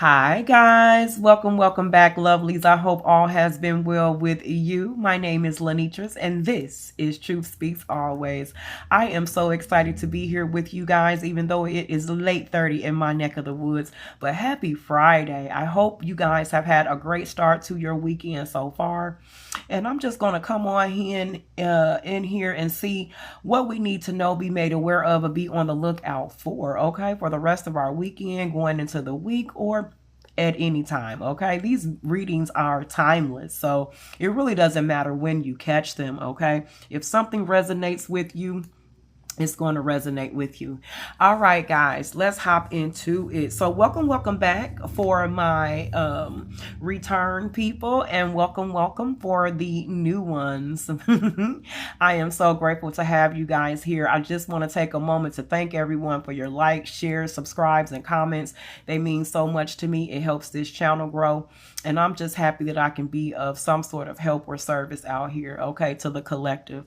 Hi guys, welcome back, lovelies. I hope all has been well with you. My name is Lenitras and this is Truth Speaks Always. I am so excited to be here with you guys, even though it is late 30 in my neck of the woods. But happy Friday. I hope you guys have had a great start to your weekend so far. And I'm just going to come on in here and see what we need to know, be made aware of, or be on the lookout for, okay, for the rest of our weekend, going into the week, or at any time. Okay, these readings are timeless, so it really doesn't matter when you catch them. Okay, if something resonates with you, it's going to resonate with you. All right, guys, let's hop into it. So welcome back for my return people, and welcome for the new ones. I am so grateful to have you guys here. I just want to take a moment to thank everyone for your likes, shares, subscribes, and comments. They mean so much to me. It helps this channel grow, and I'm just happy that I can be of some sort of help or service out here, okay, to the collective.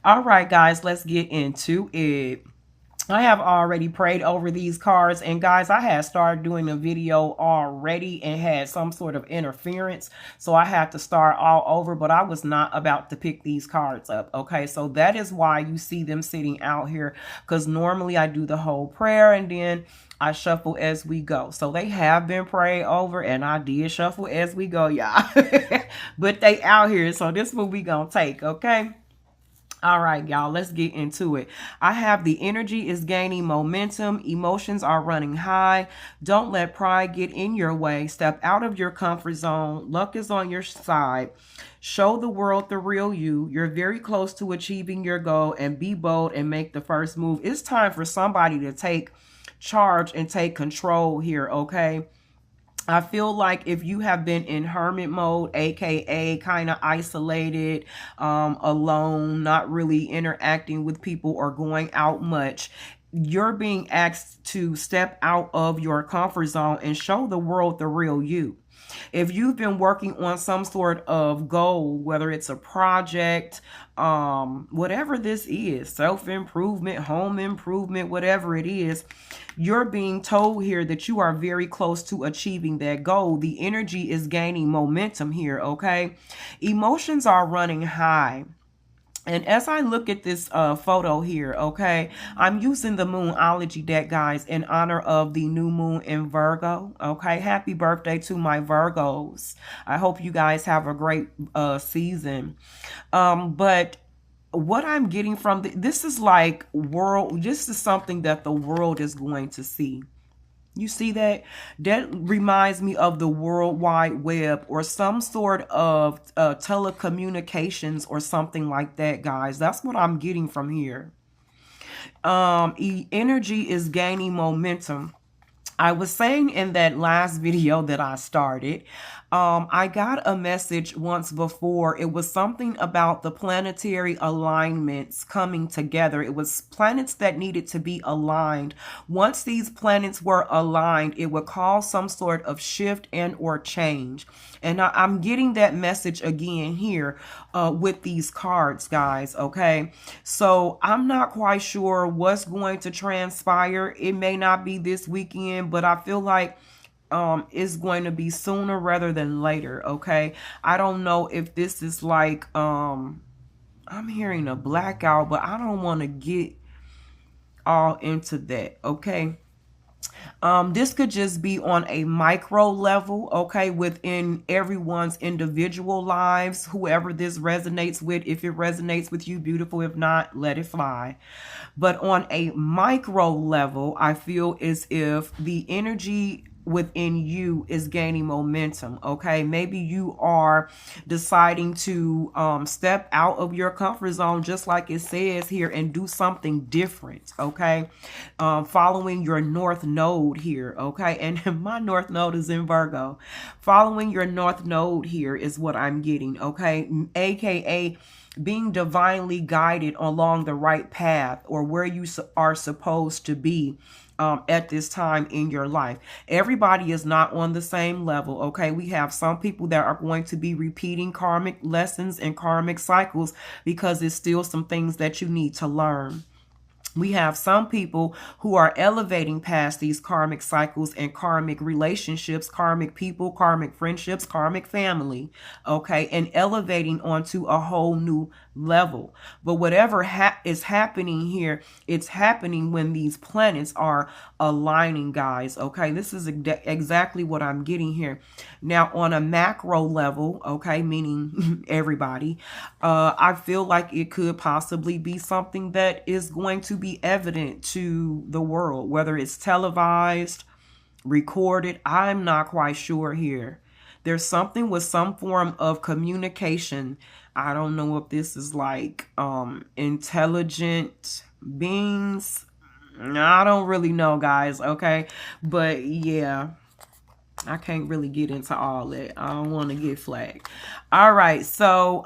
All right, guys, let's get into it. I have already prayed over these cards, and guys, I had started doing a video already and had some sort of interference, so I had to start all over, but I was not about to pick these cards up. Okay, so that is why you see them sitting out here, because normally I do the whole prayer and then I shuffle as we go. So they have been prayed over, and I did shuffle as we go, y'all. But they out here, so this is what we gonna take. Okay, all right, y'all, let's get into it. I have the energy is gaining momentum. Emotions are running high. Don't let pride get in your way. Step out of your comfort zone. Luck is on your side. Show the world the real you. You're very close to achieving your goal, and be bold and make the first move. It's time for somebody to take charge and take control here, okay? I feel like if you have been in hermit mode, aka kind of isolated, alone, not really interacting with people or going out much, you're being asked to step out of your comfort zone and show the world the real you. If you've been working on some sort of goal, whether it's a project, whatever this is, self-improvement, home improvement, whatever it is, you're being told here that you are very close to achieving that goal. The energy is gaining momentum here, okay? Emotions are running high. And as I look at this photo here, okay, I'm using the Moonology deck, guys, in honor of the new moon in Virgo, okay? Happy birthday to my Virgos. I hope you guys have a great season. But what I'm getting from this is like this is something that the world is going to see. You see that? That reminds me of the World Wide Web or some sort of telecommunications or something like that, guys. That's what I'm getting from here. Energy is gaining momentum. I was saying in that last video that I started, I got a message once before. It was something about the planetary alignments coming together. It was planets that needed to be aligned. Once these planets were aligned, it would cause some sort of shift and or change. And I'm getting that message again here with these cards, guys, okay? So I'm not quite sure what's going to transpire. It may not be this weekend, but I feel like it's going to be sooner rather than later, okay? I don't know if this is like, I'm hearing a blackout, but I don't want to get all into that, okay? This could just be on a micro level, okay, within everyone's individual lives, whoever this resonates with. If it resonates with you, beautiful. If not, let it fly. But on a micro level, I feel as if the energy within you is gaining momentum, okay? Maybe you are deciding to step out of your comfort zone, just like it says here, and do something different, okay? Following your north node here, okay? And my north node is in Virgo. Following your north node here is what I'm getting, okay? AKA being divinely guided along the right path, or where you are supposed to be at this time in your life. Everybody is not on the same level, okay? We have some people that are going to be repeating karmic lessons and karmic cycles because it's still some things that you need to learn. We have some people who are elevating past these karmic cycles and karmic relationships, karmic people, karmic friendships, karmic family, okay, and elevating onto a whole new level. But whatever is happening here, it's happening when these planets are aligning, guys, okay? This is exactly what I'm getting here. Now, on a macro level, okay, meaning everybody, I feel like it could possibly be something that is going to be evident to the world, whether it's televised, recorded. I'm not quite sure here. There's something with some form of communication. I don't know if this is like intelligent beings. I don't really know, guys, okay? But yeah, I can't really get into all that. I don't want to get flagged. All right. So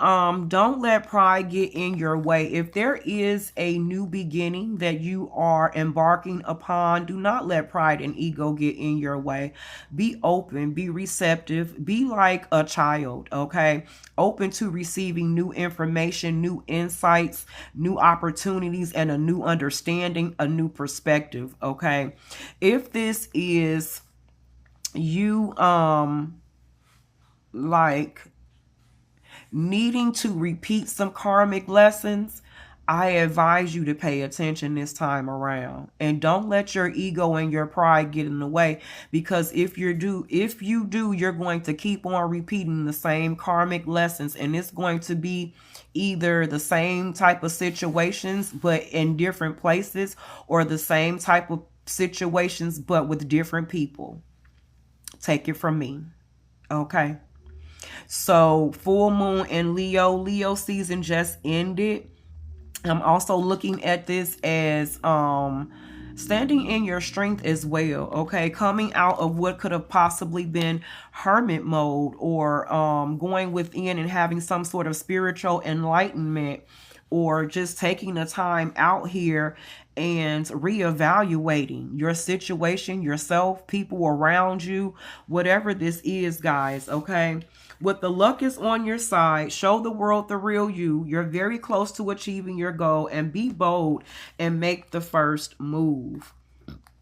don't let pride get in your way. If there is a new beginning that you are embarking upon, do not let pride and ego get in your way. Be open, be receptive, be like a child, okay? Open to receiving new information, new insights, new opportunities, and a new understanding, a new perspective, okay? If this is you like needing to repeat some karmic lessons, I advise you to pay attention this time around, and don't let your ego and your pride get in the way, because if you do, you're going to keep on repeating the same karmic lessons, and it's going to be either the same type of situations but in different places, or the same type of situations but with different people. Take it from me. Okay. So full moon in Leo season just ended. I'm also looking at this as standing in your strength as well, okay? Coming out of what could have possibly been hermit mode, or going within and having some sort of spiritual enlightenment, or just taking the time out here and reevaluating your situation, yourself, people around you, whatever this is, guys, okay? With the luck is on your side, show the world the real you. You're very close to achieving your goal, and be bold and make the first move.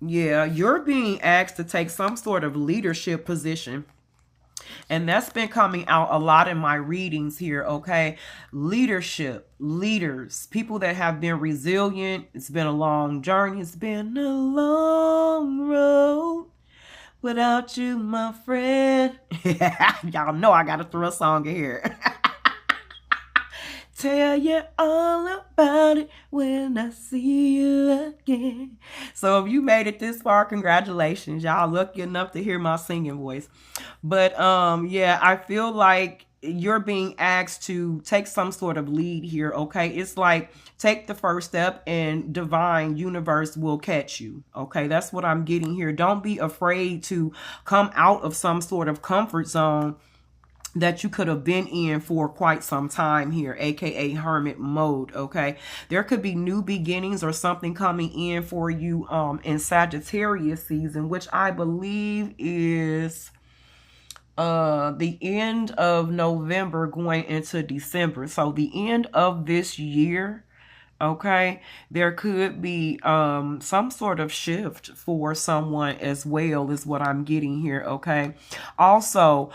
Yeah, you're being asked to take some sort of leadership position. And that's been coming out a lot in my readings here, okay? Leadership, leaders, people that have been resilient. It's been a long journey. It's been a long road without you, my friend. Y'all know I got to throw a song in here. Tell you all about it when I see you again. So if you made it this far, congratulations. Y'all lucky enough to hear my singing voice. But yeah, I feel like you're being asked to take some sort of lead here, okay? It's like take the first step and divine universe will catch you, okay? That's what I'm getting here. Don't be afraid to come out of some sort of comfort zone that you could have been in for quite some time here, aka hermit mode, okay? There could be new beginnings or something coming in for you in Sagittarius season, which I believe is the end of November going into December. So the end of this year, okay, there could be some sort of shift for someone as well, is what I'm getting here, okay? Also,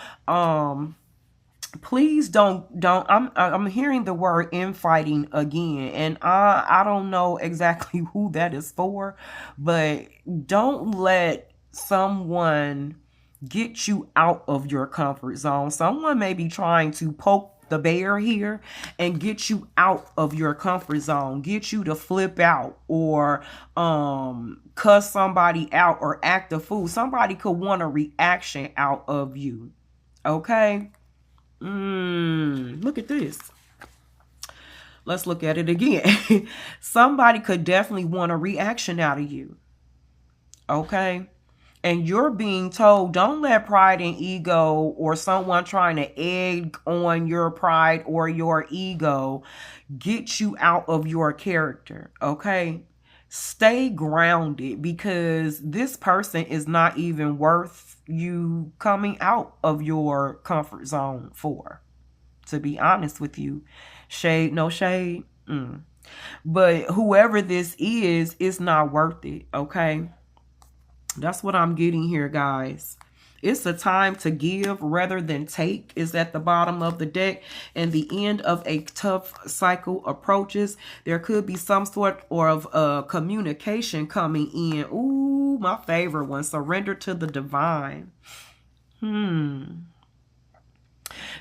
please don't I'm hearing the word infighting again, and I don't know exactly who that is for, but don't let someone get you out of your comfort zone. Someone may be trying to poke the bear here and get you out of your comfort zone, get you to flip out, or cuss somebody out, or act a fool. Somebody could want a reaction out of you, okay? Look at this. Let's look at it again. Somebody could definitely want a reaction out of you, okay? And you're being told, don't let pride and ego, or someone trying to egg on your pride or your ego, get you out of your character, okay? Stay grounded, because this person is not even worth you coming out of your comfort zone for, to be honest with you. Shade, no shade. But whoever this is, it's not worth it, okay? That's what I'm getting here, guys. It's a time to give rather than take is at the bottom of the deck. And the end of a tough cycle approaches. There could be some sort of communication coming in. Ooh, my favorite one. Surrender to the divine.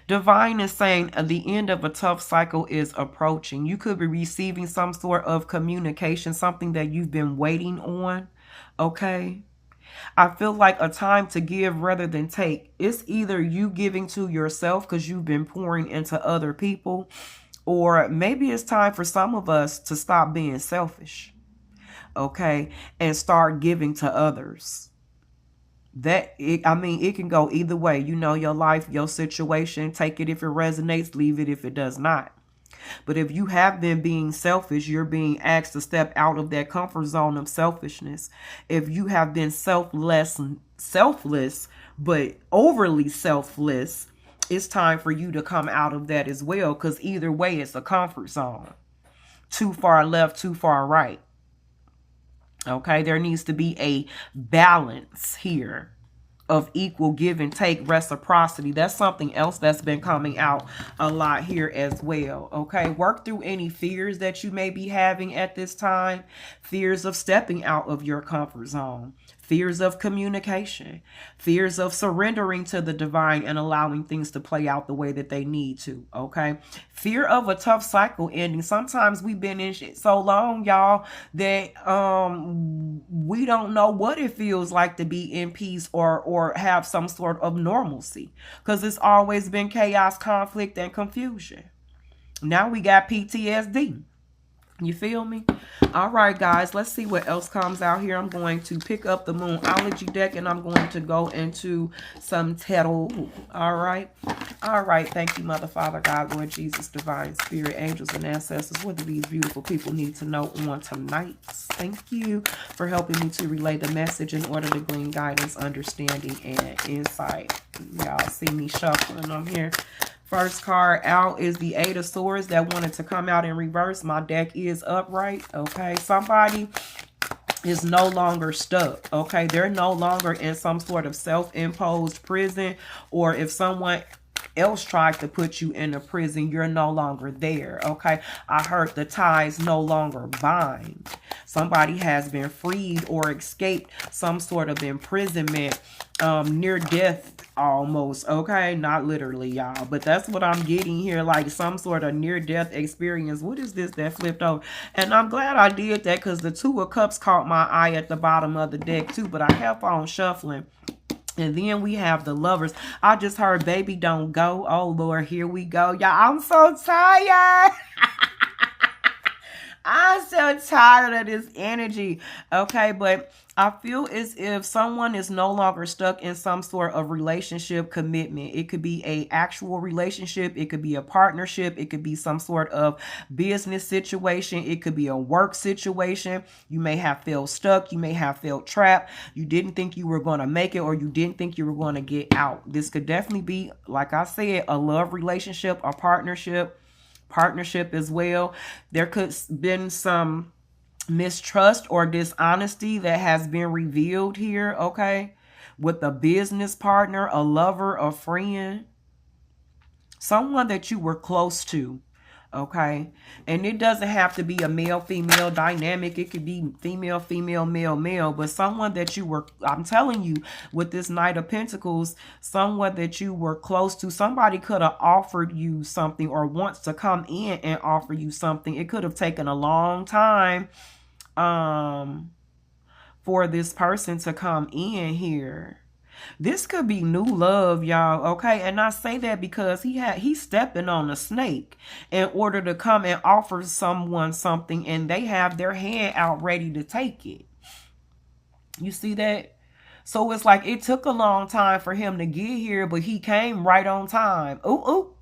Divine is saying the end of a tough cycle is approaching. You could be receiving some sort of communication, something that you've been waiting on. Okay. I feel like a time to give rather than take. It's either you giving to yourself because you've been pouring into other people, or maybe it's time for some of us to stop being selfish, okay, and start giving to others. I mean, it can go either way. You know, your life, your situation, take it if it resonates, leave it if it does not. But if you have been being selfish, you're being asked to step out of that comfort zone of selfishness. If you have been selfless, but overly selfless, it's time for you to come out of that as well. Because either way, it's a comfort zone. Too far left, too far right. Okay, there needs to be a balance here of equal give and take, reciprocity. That's something else that's been coming out a lot here as well. Okay, work through any fears that you may be having at this time. Fears of stepping out of your comfort zone. Fears of communication. Fears of surrendering to the divine and allowing things to play out the way that they need to. Okay, fear of a tough cycle ending. Sometimes we've been in shit so long, y'all, that we don't know what it feels like to be in peace or have some sort of normalcy, because it's always been chaos, conflict, and confusion. Now we got PTSD. You feel me? All right, guys, let's see what else comes out here. I'm going to pick up the Moonology deck, and I'm going to go into some tarot. All right. All right. Thank you, Mother, Father, God, Lord Jesus, Divine Spirit, angels, and ancestors. What do these beautiful people need to know on tonight? Thank you for helping me to relay the message in order to glean guidance, understanding, and insight. Y'all see me shuffling on here. First card out is the Eight of Swords that wanted to come out in reverse. My deck is upright, okay? Somebody is no longer stuck, okay? They're no longer in some sort of self-imposed prison, or if someone else tried to put you in a prison, you're no longer there, okay? I heard the ties no longer bind. Somebody has been freed or escaped some sort of imprisonment, near death almost, okay? Not literally, y'all, but that's what I'm getting here, like some sort of near-death experience. What is this that flipped over? And I'm glad I did that, because the Two of Cups caught my eye at the bottom of the deck too, but I kept on shuffling. And then we have the Lovers. I just heard baby don't go. Oh Lord, here we go, y'all. I'm so tired. I'm so tired of this energy. Okay, but I feel as if someone is no longer stuck in some sort of relationship commitment. It could be a actual relationship. It could be a partnership. It could be some sort of business situation. It could be a work situation. You may have felt stuck. You may have felt trapped. You didn't think you were going to make it, or you didn't think you were going to get out. This could definitely be, like I said, a love relationship, a partnership as well. There could have been some mistrust or dishonesty that has been revealed here, okay, with a business partner, a lover, a friend, someone that you were close to, okay? And it doesn't have to be a male-female dynamic. It could be female-female, male-male, but someone that you were, I'm telling you, with this Knight of Pentacles, someone that you were close to. Somebody could have offered you something, or wants to come in and offer you something. It could have taken a long time for this person to come in here. This could be new love, y'all, okay? And I say that because he's stepping on a snake in order to come and offer someone something, and they have their hand out ready to take it. You see that? So it's like it took a long time for him to get here, but he came right on time. Ooh, ooh.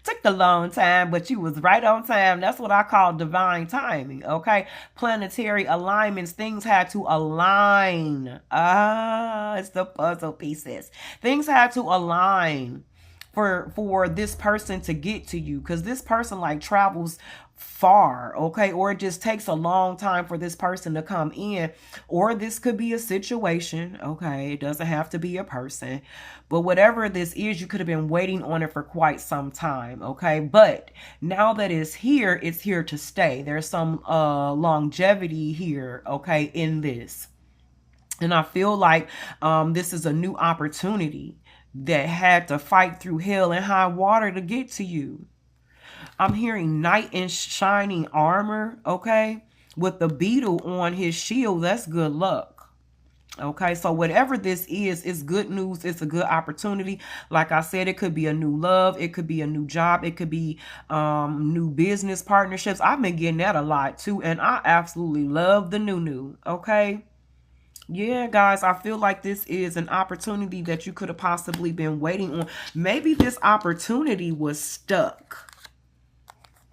Took a long time, but you was right on time. That's what I call divine timing, okay? Planetary alignments. Things had to align. It's the puzzle pieces. Things had to align for this person to get to you, because this person like travels far, okay? Or it just takes a long time for this person to come in. Or this could be a situation, okay? It doesn't have to be a person. But whatever this is, you could have been waiting on it for quite some time, okay? But now that it's here to stay. There's some longevity here, okay, in this. And I feel like this is a new opportunity that had to fight through hell and high water to get to you. I'm hearing knight in shining armor, okay? With the beetle on his shield, that's good luck. Okay, so whatever this is, it's good news. It's a good opportunity. Like I said, it could be a new love. It could be a new job. It could be new business partnerships. I've been getting that a lot too. And I absolutely love the new, okay? Yeah, guys, I feel like this is an opportunity that you could have possibly been waiting on. Maybe this opportunity was stuck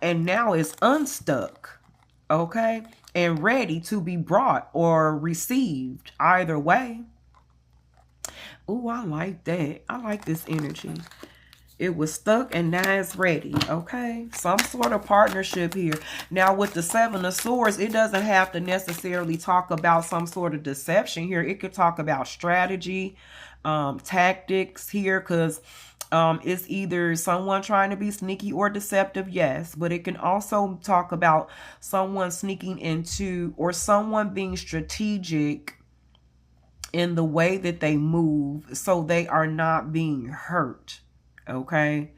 and now it's unstuck, okay? And ready to be brought or received, either way. Oh, I like that. I like this energy. It was stuck and now it's ready, okay? Some sort of partnership here. Now, with the Seven of Swords, it doesn't have to necessarily talk about some sort of deception here. It could talk about strategy, tactics here, because it's either someone trying to be sneaky or deceptive, yes. But it can also talk about someone sneaking into or someone being strategic in the way that they move so they are not being hurt. Okay.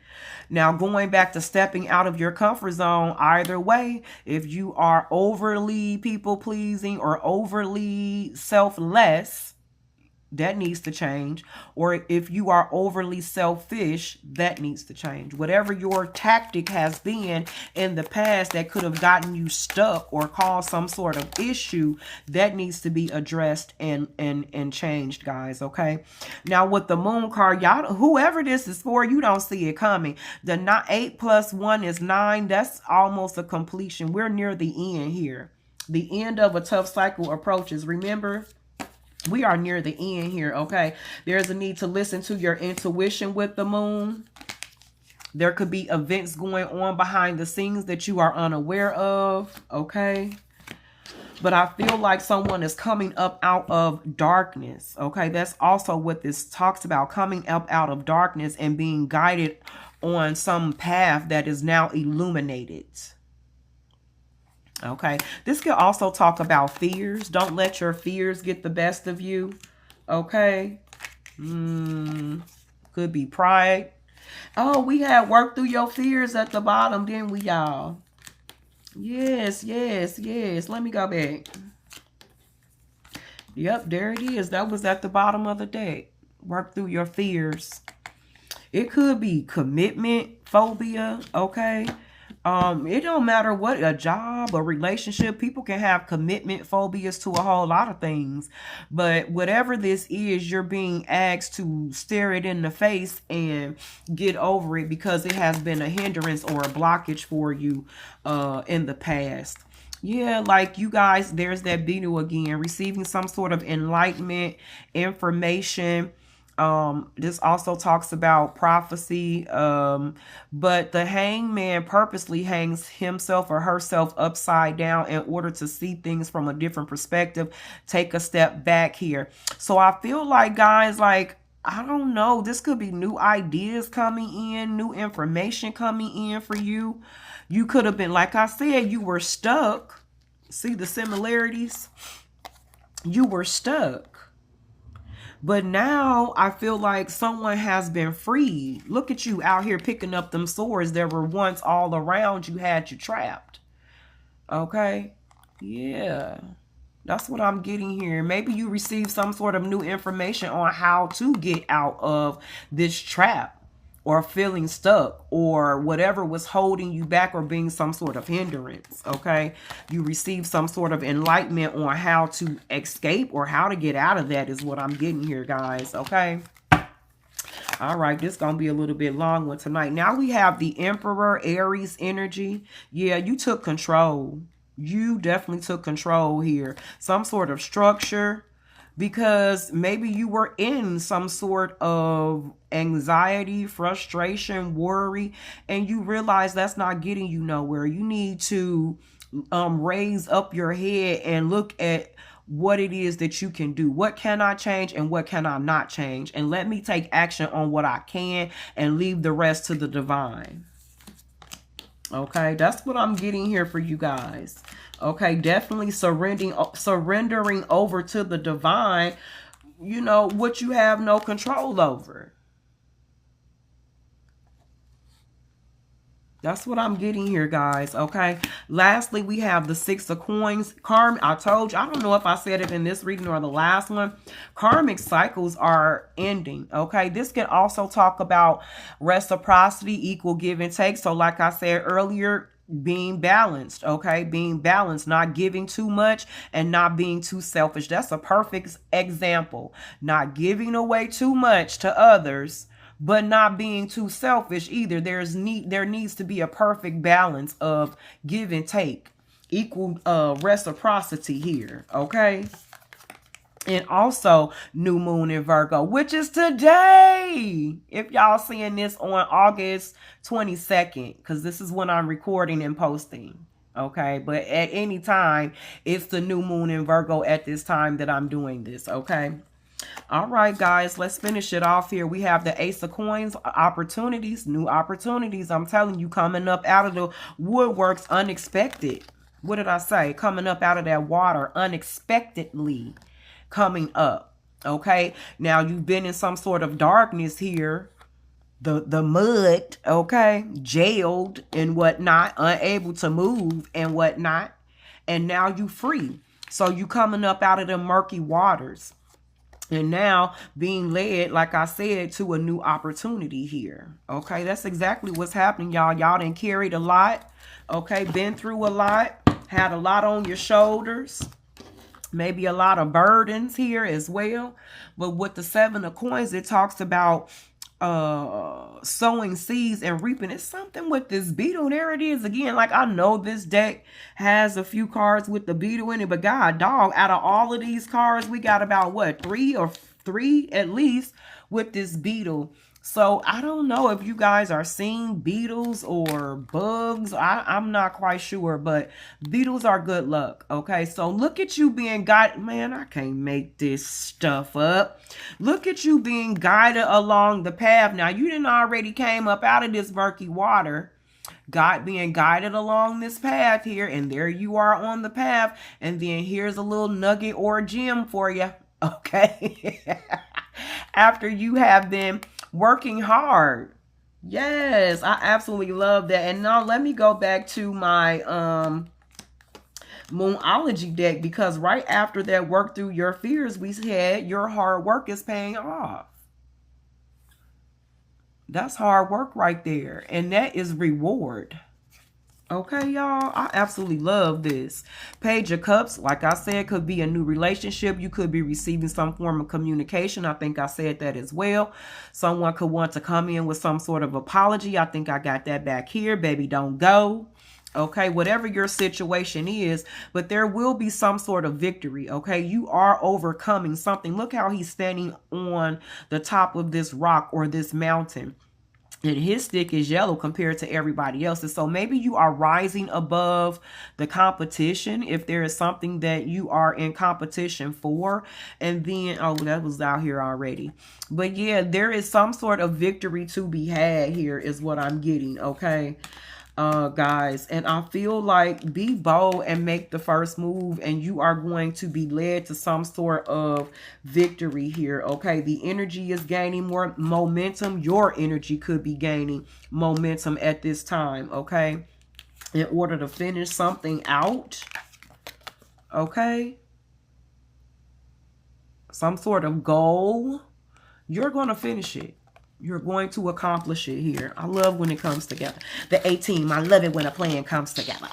Now, going back to stepping out of your comfort zone, either way, if you are overly people pleasing or overly selfless, that needs to change. Or if you are overly selfish, that needs to change. Whatever your tactic has been in the past that could have gotten you stuck or caused some sort of issue, that needs to be addressed and changed, guys, okay? Now, with the Moon card, y'all, whoever this is for, you don't see it coming. The 8 plus 1 is 9. That's almost a completion. We're near the end here. The end of a tough cycle approaches. Remember, we are near the end here, okay? There's a need to listen to your intuition with the Moon. There could be events going on behind the scenes that you are unaware of, okay? But I feel like someone is coming up out of darkness, okay? That's also what this talks about, coming up out of darkness and being guided on some path that is now illuminated. Okay, this could also talk about fears. Don't let your fears get the best of you. Okay, could be pride. Oh, we had worked through your fears at the bottom, didn't we, y'all? Yes, yes, yes. Let me go back. Yep, there it is. That was at the bottom of the deck. Work through your fears. It could be commitment phobia, okay? It don't matter what, a job, a relationship, people can have commitment phobias to a whole lot of things. But whatever this is, you're being asked to stare it in the face and get over it because it has been a hindrance or a blockage for you in the past. Yeah, like you guys, there's that beetle again, receiving some sort of enlightenment, information. This also talks about prophecy, but the hangman purposely hangs himself or herself upside down in order to see things from a different perspective, take a step back here. So I feel like, guys, like, I don't know, this could be new ideas coming in, new information coming in for you. You could have been, like I said, you were stuck. See the similarities? You were stuck. But now I feel like someone has been freed. Look at you out here picking up them swords that were once all around you, had you trapped. Okay? Yeah. That's what I'm getting here. Maybe you received some sort of new information on how to get out of this trap or feeling stuck or whatever was holding you back or being some sort of hindrance, okay? You received some sort of enlightenment on how to escape or how to get out of that is what I'm getting here, guys, okay? All right, this is going to be a little bit long one tonight. Now we have the Emperor, Aries energy. Yeah, you took control. You definitely took control here. Some sort of structure. because maybe you were in some sort of anxiety, frustration, worry, and you realize that's not getting you nowhere. You need to raise up your head and look at what it is that you can do. What can I change and what can I not change? And let me take action on what I can and leave the rest to the divine. Okay, that's what I'm getting here for you guys. Okay, definitely surrendering over to the divine, you know, what you have no control over. That's what I'm getting here, guys. Okay. Lastly, we have the Six of Coins. I told you, I don't know if I said it in this reading or the last one. Karmic cycles are ending. Okay. This can also talk about reciprocity, equal give and take. So like I said earlier, being balanced. Okay. Being balanced, not giving too much and not being too selfish. That's a perfect example. Not giving away too much to others, but not being too selfish either. There needs to be a perfect balance of give and take, equal reciprocity here, okay? And also new moon in Virgo, which is today. If y'all seeing this on August 22nd, because this is when I'm recording and posting. Okay, but at any time, it's the new moon in Virgo at this time that I'm doing this, okay? All right, guys, let's finish it off here. We have the Ace of Coins, opportunities, new opportunities. I'm telling you, coming up out of the woodworks unexpected. What did I say? Coming up out of that water unexpectedly coming up. Okay, now you've been in some sort of darkness here. The mud, okay, jailed and whatnot, unable to move and whatnot. And now you free. So you coming up out of the murky waters. And now being led, like I said, to a new opportunity here. Okay, that's exactly what's happening, y'all. Y'all done carried a lot. Okay, been through a lot. Had a lot on your shoulders. Maybe a lot of burdens here as well. But with the Seven of Coins, it talks about sowing seeds and reaping. It's something with this beetle. There it is again. Like, I know this deck has a few cards with the beetle in it, but god dog, out of all of these cards, we got about what, three at least with this beetle. So I don't know if you guys are seeing beetles or bugs. I'm not quite sure, but beetles are good luck. Okay, so look at you being guided. Man, I can't make this stuff up. Look at you being guided along the path. Now, you didn't already came up out of this murky water. Being guided along this path here, and there you are on the path. And then here's a little nugget or a gem for you. Okay. After you have been working hard. Yes, I absolutely love that. And now let me go back to my Moonology deck, because right after that work through your fears, we said your hard work is paying off. That's hard work right there. And that is reward. Okay, y'all, I absolutely love this. Page of Cups, like I said, could be a new relationship. You could be receiving some form of communication. I think I said that as well. Someone could want to come in with some sort of apology. I think I got that back here. Baby, don't go. Okay, whatever your situation is, but there will be some sort of victory. Okay, you are overcoming something. Look how he's standing on the top of this rock or this mountain. And his stick is yellow compared to everybody else's. So maybe you are rising above the competition if there is something that you are in competition for. And then, oh, that was out here already. But yeah, there is some sort of victory to be had here is what I'm getting, okay? Guys, and I feel like be bold and make the first move, and you are going to be led to some sort of victory here. Okay, the energy is gaining more momentum. Your energy could be gaining momentum at this time. Okay, in order to finish something out. Okay, some sort of goal, you're going to finish it. You're going to accomplish it here. I love when it comes together. The 18, I love it when a plan comes together.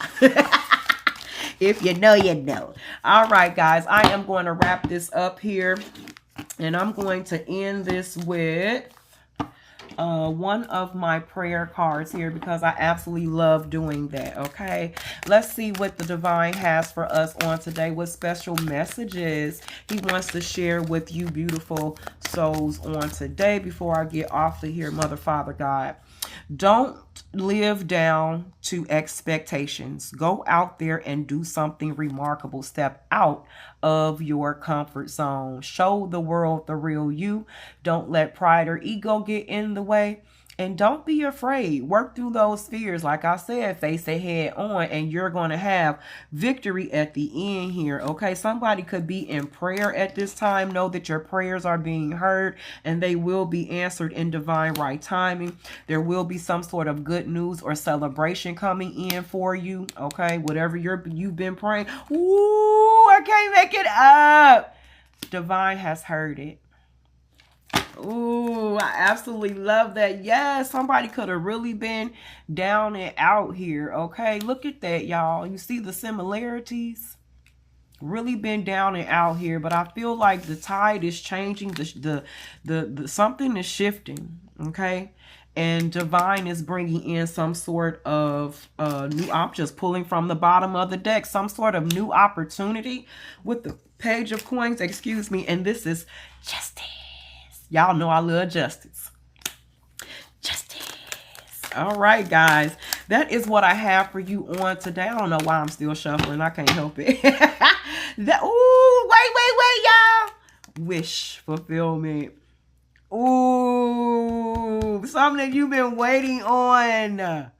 If you know, you know. All right, guys, I am going to wrap this up here. And I'm going to end this with one of my prayer cards here because I absolutely love doing that. Okay, let's see what the divine has for us on today. What special messages he wants to share with you beautiful souls on today before I get off of here. Mother, Father, God, don't live down to expectations. Go out there and do something remarkable. Step out of your comfort zone. Show the world the real you. Don't let pride or ego get in the way. And don't be afraid. Work through those fears. Like I said, face it head on, and you're going to have victory at the end here. Okay, somebody could be in prayer at this time. Know that your prayers are being heard and they will be answered in divine right timing. There will be some sort of good news or celebration coming in for you. Okay, whatever you've been praying. Ooh, I can't make it up. Divine has heard it. Ooh, I absolutely love that. Yes, somebody could have really been down and out here. Okay, look at that, y'all. You see the similarities? Really been down and out here, but I feel like the tide is changing. The something is shifting. Okay, and divine is bringing in some sort of new. I'm just pulling from the bottom of the deck. Some sort of new opportunity with the page of coins. Excuse me, and this is justice. Y'all know I love justice. Justice. All right, guys. That is what I have for you on today. I don't know why I'm still shuffling. I can't help it. Ooh, wait, y'all. Wish fulfillment. Ooh, something that you've been waiting on.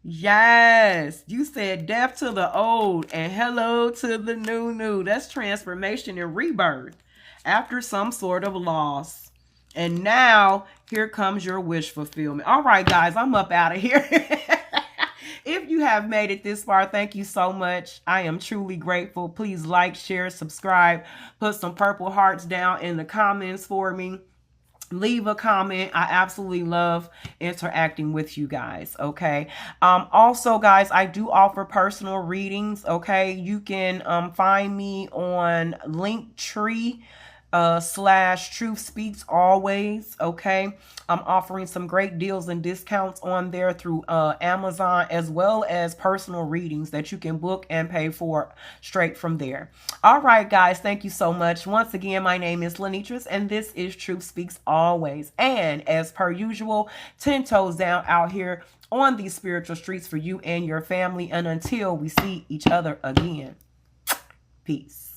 Yes. You said death to the old and hello to the new. That's transformation and rebirth after some sort of loss. And now, here comes your wish fulfillment. All right, guys, I'm up out of here. If you have made it this far, thank you so much. I am truly grateful. Please like, share, subscribe. Put some purple hearts down in the comments for me. Leave a comment. I absolutely love interacting with you guys. Okay. Also, guys, I do offer personal readings. Okay. You can find me on Linktree / Truth Speaks Always. Okay, I'm offering some great deals and discounts on there through Amazon, as well as personal readings that you can book and pay for straight from there. All right, guys, thank you so much. Once again, my name is Lenitras, and this is Truth Speaks Always. And as per usual, 10 toes down out here on these spiritual streets for you and your family. And until we see each other again, peace.